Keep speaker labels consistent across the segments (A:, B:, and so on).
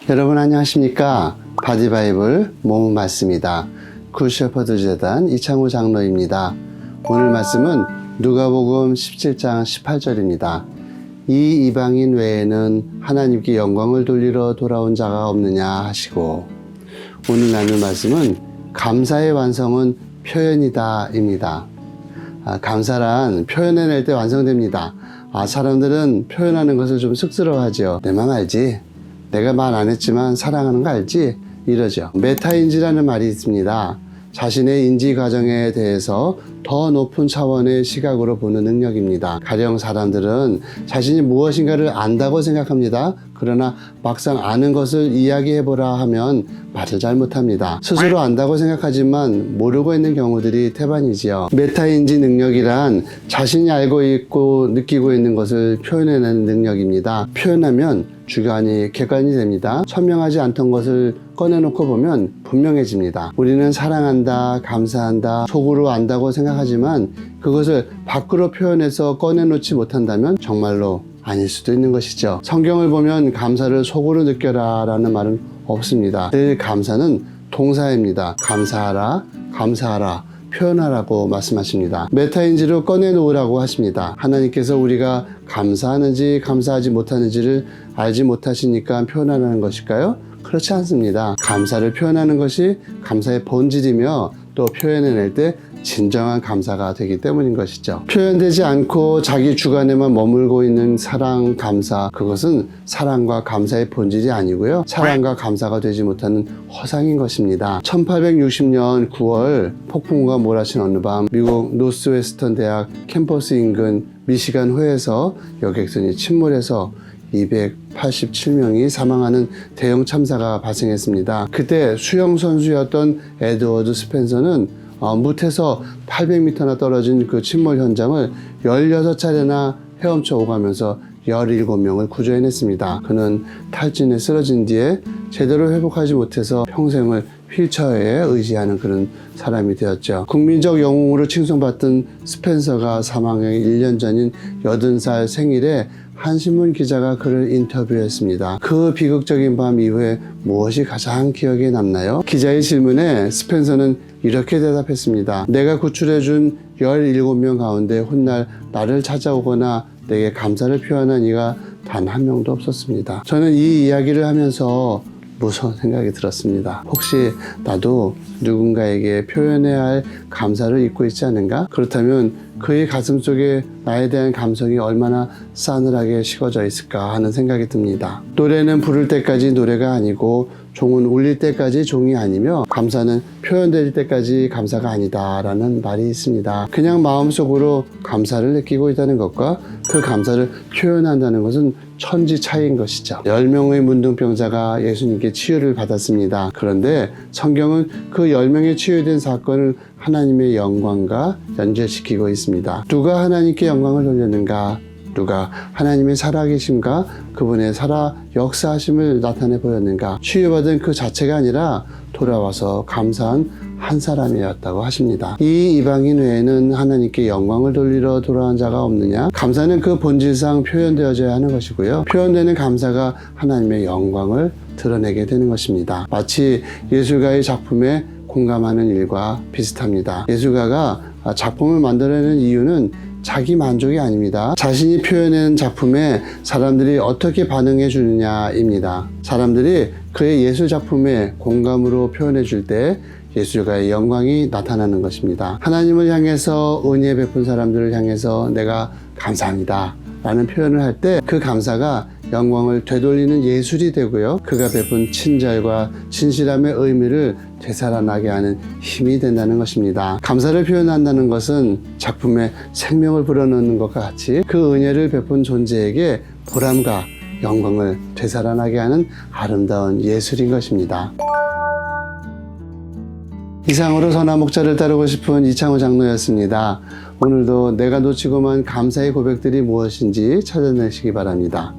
A: 여러분 안녕하십니까? 바디바이블 모음 말씀입니다. 굿셰퍼드 재단 이창호 장로입니다. 오늘 말씀은 누가복음 17장 18절입니다. 이 이방인 외에는 하나님께 영광을 돌리러 돌아온 자가 없느냐 하시고, 오늘 나눌 말씀은 감사의 완성은 표현이다 입니다. 감사란 표현해낼 때 완성됩니다. 사람들은 표현하는 것을 좀 쑥스러워하죠. 내 맘 알지? 내가 말 안 했지만 사랑하는 거 알지? 이러죠. 메타인지라는 말이 있습니다. 자신의 인지 과정에 대해서 더 높은 차원의 시각으로 보는 능력입니다. 가령 사람들은 자신이 무엇인가를 안다고 생각합니다. 그러나 막상 아는 것을 이야기해보라 하면 말을 잘 못합니다. 스스로 안다고 생각하지만 모르고 있는 경우들이 태반이지요. 메타인지 능력이란 자신이 알고 있고 느끼고 있는 것을 표현해내는 능력입니다. 표현하면 주관이 객관이 됩니다. 선명하지 않던 것을 꺼내놓고 보면 분명해집니다. 우리는 사랑한다, 감사한다, 속으로 안다고 생각하지만 그것을 밖으로 표현해서 꺼내놓지 못한다면 정말로 아닐 수도 있는 것이죠. 성경을 보면 감사를 속으로 느껴라 라는 말은 없습니다. 늘 감사는 동사입니다. 감사하라, 감사하라, 표현하라고 말씀하십니다. 메타인지로 꺼내놓으라고 하십니다. 하나님께서 우리가 감사하는지 감사하지 못하는지를 알지 못하시니까 표현하라는 것일까요? 그렇지 않습니다. 감사를 표현하는 것이 감사의 본질이며 또 표현해낼 때 진정한 감사가 되기 때문인 것이죠. 표현되지 않고 자기 주관에만 머물고 있는 사랑, 감사, 그것은 사랑과 감사의 본질이 아니고요. 사랑과 감사가 되지 못하는 허상인 것입니다. 1860년 9월 폭풍우가 몰아친 어느 밤 미국 노스웨스턴 대학 캠퍼스 인근 미시간 호에서 여객선이 침몰해서 287명이 사망하는 대형 참사가 발생했습니다. 그때 수영 선수였던 에드워드 스펜서는 무태서 800m나 떨어진 그 침몰 현장을 16차례나 헤엄쳐 오가면서 17명을 구조해냈습니다. 그는 탈진에 쓰러진 뒤에 제대로 회복하지 못해서 평생을 휠체어에 의지하는 그런 사람이 되었죠. 국민적 영웅으로 칭송받던 스펜서가 사망의 1년 전인 80살 생일에 한 신문 기자가 그를 인터뷰했습니다. 그 비극적인 밤 이후에 무엇이 가장 기억에 남나요? 기자의 질문에 스펜서는 이렇게 대답했습니다. 내가 구출해준 17명 가운데 훗날 나를 찾아오거나 내게 감사를 표현한 이가 단 한 명도 없었습니다. 저는 이 이야기를 하면서 무서운 생각이 들었습니다. 혹시 나도 누군가에게 표현해야 할 감사를 잊고 있지 않은가? 그렇다면 그의 가슴 속에 나에 대한 감성이 얼마나 싸늘하게 식어져 있을까 하는 생각이 듭니다. 노래는 부를 때까지 노래가 아니고 종은 울릴 때까지 종이 아니며 감사는 표현될 때까지 감사가 아니다라는 말이 있습니다. 그냥 마음속으로 감사를 느끼고 있다는 것과 그 감사를 표현한다는 것은 천지 차이인 것이죠. 10명의 문둥병자가 예수님께 치유를 받았습니다. 그런데 성경은 그 10명의 치유된 사건을 하나님의 영광과 연결시키고 있습니다. 누가 하나님께 영광을 돌렸는가? 누가 하나님의 살아계심과 그분의 살아 역사하심을 나타내 보였는가? 치유받은 그 자체가 아니라 돌아와서 감사한 한 사람이었다고 하십니다. 이 이방인 외에는 하나님께 영광을 돌리러 돌아온 자가 없느냐? 감사는 그 본질상 표현되어져야 하는 것이고요. 표현되는 감사가 하나님의 영광을 드러내게 되는 것입니다. 마치 예술가의 작품에 공감하는 일과 비슷합니다. 예술가가 작품을 만들어내는 이유는 자기 만족이 아닙니다. 자신이 표현한 작품에 사람들이 어떻게 반응해 주느냐입니다. 사람들이 그의 예술 작품에 공감으로 표현해 줄 때 예술가의 영광이 나타나는 것입니다. 하나님을 향해서 은혜 베푼 사람들을 향해서 내가 감사합니다 라는 표현을 할 때 그 감사가 영광을 되돌리는 예술이 되고요. 그가 베푼 친절과 진실함의 의미를 되살아나게 하는 힘이 된다는 것입니다. 감사를 표현한다는 것은 작품에 생명을 불어넣는 것과 같이 그 은혜를 베푼 존재에게 보람과 영광을 되살아나게 하는 아름다운 예술인 것입니다. 이상으로 선한 목자를 따르고 싶은 이창호 장로였습니다. 오늘도 내가 놓치고만 감사의 고백들이 무엇인지 찾아내시기 바랍니다.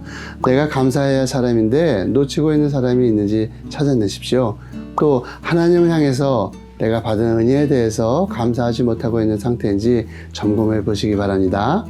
A: 내가 감사해야 할 사람인데 놓치고 있는 사람이 있는지 찾아내십시오. 또 하나님을 향해서 내가 받은 은혜에 대해서 감사하지 못하고 있는 상태인지 점검해 보시기 바랍니다.